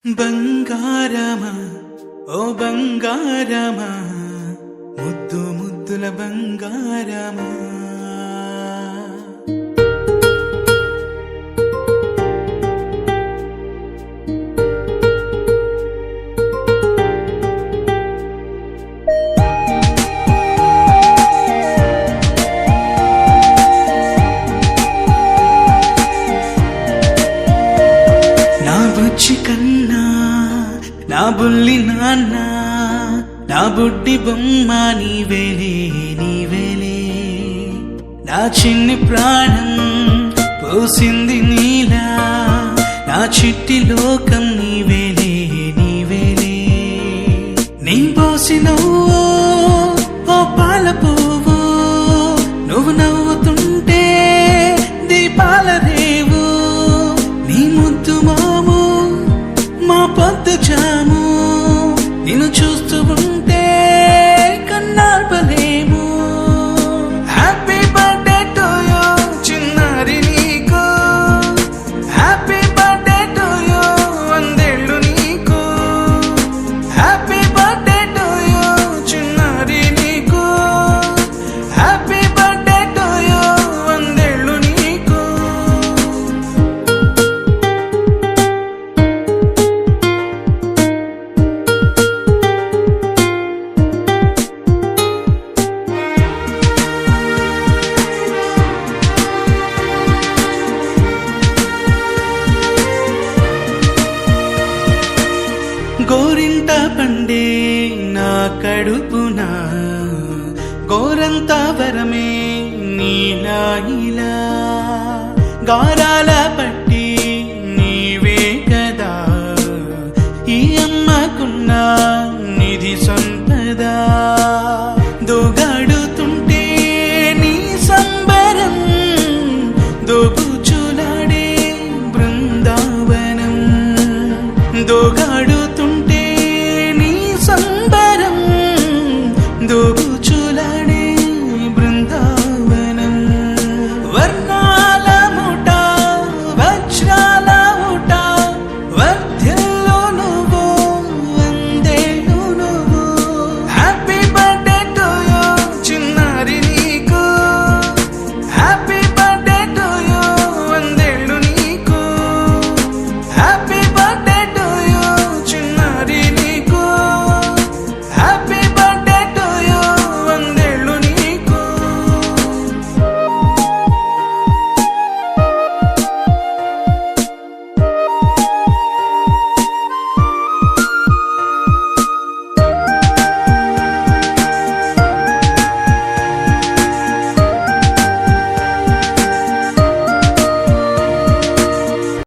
బంగారమా ఓ బంగారమా ముద్దు ముద్దుల బంగారమా నా బుజ్జి కన్నా నా బుల్లి నాన్న నా బుడ్డి బొమ్మ నీవేలే నీవేలే నా చిన్ని ప్రాణం పోసింది నీలా నా చిట్టి లోకం నీవేలే నీవేలే నీ పోసినవో ఓ పాల పువ్వు నువ్వు నవ్వుతుంటే దీపాల రేవు నీ ముద్దు మాము మా పొద్దు జాము నిన్ను చూస్తూ ఉంటే కన్నార్పలేము. హ్యాపీ బర్త్డే టు యూ చిన్నారి నీకు, హ్యాపీ బర్త్డే టు యూ వందేళ్ళు నీకు, హ్యాపీ బర్త్డే టు యూ చిన్నారి నీకు, హ్యాపీ బర్త్డే టు యూ వందేళ్ళు నీకు. గోరింట పండే నా కడుపున గోరంత వరమే నీలా ఇలా గారాల పట్టు